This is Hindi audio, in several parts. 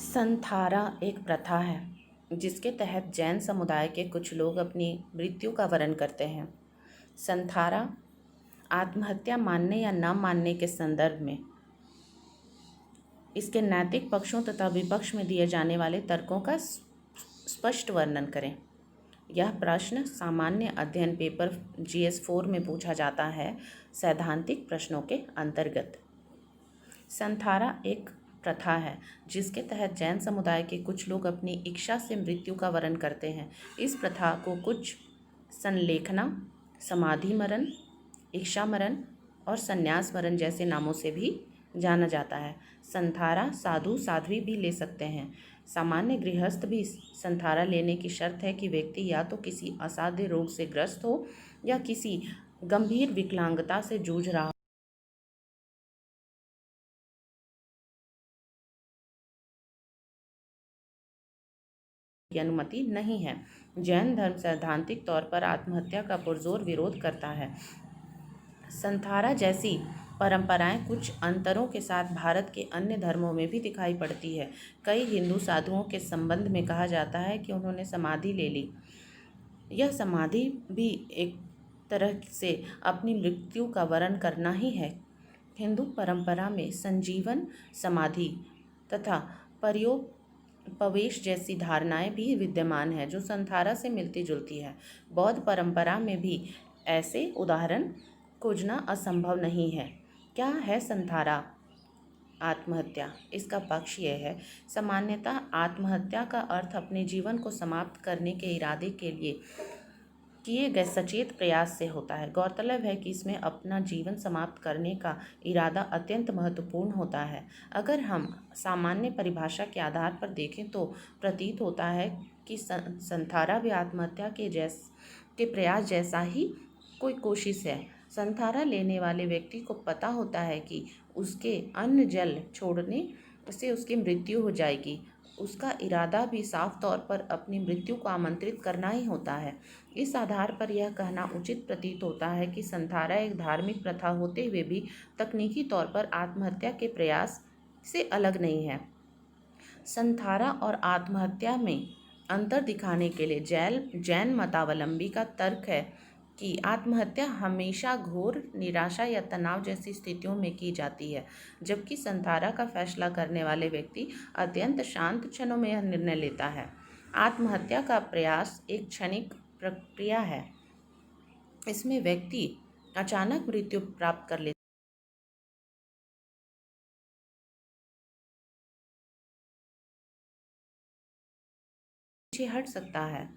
संथारा एक प्रथा है जिसके तहत जैन समुदाय के कुछ लोग अपनी मृत्यु का वरण करते हैं। संथारा आत्महत्या मानने या न मानने के संदर्भ में इसके नैतिक पक्षों तथा विपक्ष में दिए जाने वाले तर्कों का स्पष्ट वर्णन करें। यह प्रश्न सामान्य अध्ययन पेपर GS4 में पूछा जाता है, सैद्धांतिक प्रश्नों के अंतर्गत। संथारा एक प्रथा है जिसके तहत जैन समुदाय के कुछ लोग अपनी इच्छा से मृत्यु का वरण करते हैं। इस प्रथा को कुछ संलेखना, समाधि मरण, इच्छा मरण और संन्यास मरण जैसे नामों से भी जाना जाता है। संथारा साधु साध्वी भी ले सकते हैं। सामान्य गृहस्थ भी संथारा लेने की शर्त है कि व्यक्ति या तो किसी असाध्य रोग से ग्रस्त हो या किसी गंभीर विकलांगता से जूझ रहा की अनुमति नहीं है। जैन धर्म सैद्धांतिक तौर पर आत्महत्या का पुरजोर विरोध करता है। संथारा जैसी परंपराएं कुछ अंतरों के साथ भारत के अन्य धर्मों में भी दिखाई पड़ती है। कई हिंदू साधुओं के संबंध में कहा जाता है कि उन्होंने समाधि ले ली। यह समाधि भी एक तरह से अपनी मृत्यु का वरण करना ही है। हिंदू परंपरा में संजीवन समाधि तथा पवेश जैसी धारणाएं भी विद्यमान है जो संथारा से मिलती जुलती है। बौद्ध परंपरा में भी ऐसे उदाहरण खोजना असंभव नहीं है। क्या है संथारा आत्महत्या? इसका पक्ष यह है, सामान्यतः आत्महत्या का अर्थ अपने जीवन को समाप्त करने के इरादे के लिए किए गए सचेत प्रयास से होता है। गौरतलब है कि इसमें अपना जीवन समाप्त करने का इरादा अत्यंत महत्वपूर्ण होता है। अगर हम सामान्य परिभाषा के आधार पर देखें तो प्रतीत होता है कि संथारा भी आत्महत्या के प्रयास जैसा ही कोई कोशिश है। संथारा लेने वाले व्यक्ति को पता होता है कि उसके अन्न जल छोड़ने से उसकी मृत्यु हो जाएगी। उसका इरादा भी साफ तौर पर अपनी मृत्यु को आमंत्रित करना ही होता है। इस आधार पर यह कहना उचित प्रतीत होता है कि संथारा एक धार्मिक प्रथा होते हुए भी तकनीकी तौर पर आत्महत्या के प्रयास से अलग नहीं है। संथारा और आत्महत्या में अंतर दिखाने के लिए जैन मतावलंबी का तर्क है कि आत्महत्या हमेशा घोर निराशा या तनाव जैसी स्थितियों में की जाती है, जबकि संथारा का फैसला करने वाले व्यक्ति अत्यंत शांत क्षणों में यह निर्णय लेता है। आत्महत्या का प्रयास एक क्षणिक प्रक्रिया है। इसमें व्यक्ति अचानक मृत्यु प्राप्त कर लेता पीछे हट सकता है।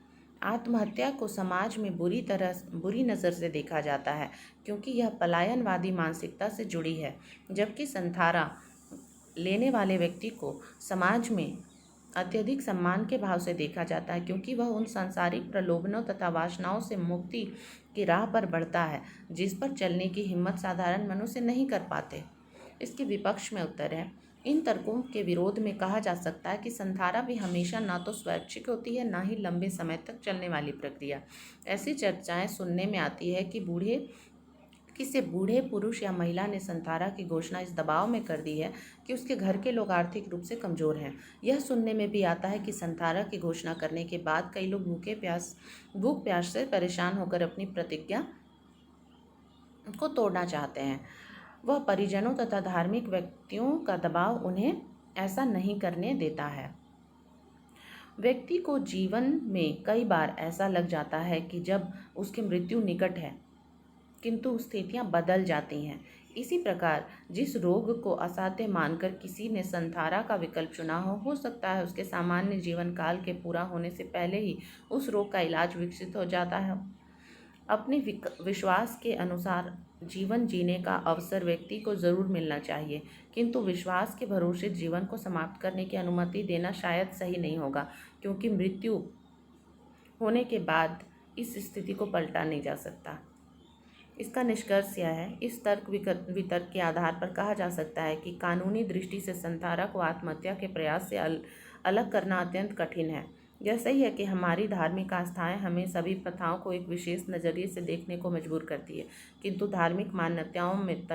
आत्महत्या को समाज में बुरी नज़र से देखा जाता है क्योंकि यह पलायनवादी मानसिकता से जुड़ी है, जबकि संथारा लेने वाले व्यक्ति को समाज में अत्यधिक सम्मान के भाव से देखा जाता है क्योंकि वह उन सांसारिक प्रलोभनों तथा वासनाओं से मुक्ति की राह पर बढ़ता है जिस पर चलने की हिम्मत साधारण मनुष्य नहीं कर पाते। इसके विपक्ष में उत्तर है। इन तर्कों के विरोध में कहा जा सकता है कि संथारा भी हमेशा न तो स्वैच्छिक होती है न ही लंबे समय तक चलने वाली प्रक्रिया। ऐसी चर्चाएं सुनने में आती है कि किसी बूढ़े पुरुष या महिला ने संथारा की घोषणा इस दबाव में कर दी है कि उसके घर के लोग आर्थिक रूप से कमज़ोर हैं। यह सुनने में भी आता है कि संथारा की घोषणा करने के बाद कई लोग भूख प्यास से परेशान होकर अपनी प्रतिज्ञा को तोड़ना चाहते हैं। वह परिजनों तथा धार्मिक व्यक्तियों का दबाव उन्हें ऐसा नहीं करने देता है। व्यक्ति को जीवन में कई बार ऐसा लग जाता है कि जब उसकी मृत्यु निकट है, किंतु स्थितियां बदल जाती हैं। इसी प्रकार जिस रोग को असाध्य मानकर किसी ने संथारा का विकल्प चुना हो सकता है उसके सामान्य जीवन काल के पूरा होने से पहले ही उस रोग का इलाज विकसित हो जाता है। अपने विश्वास के अनुसार जीवन जीने का अवसर व्यक्ति को ज़रूर मिलना चाहिए, किंतु विश्वास के भरोसे जीवन को समाप्त करने की अनुमति देना शायद सही नहीं होगा, क्योंकि मृत्यु होने के बाद इस स्थिति को पलटा नहीं जा सकता। इसका निष्कर्ष यह है, इस तर्क वितर्क के आधार पर कहा जा सकता है कि कानूनी दृष्टि से संथारा को आत्महत्या के प्रयास से अलग करना अत्यंत कठिन है। यह सही है कि हमारी धार्मिक आस्थाएं हमें सभी प्रथाओं को एक विशेष नज़रिए से देखने को मजबूर करती है, किंतु धार्मिक मान्यताओं में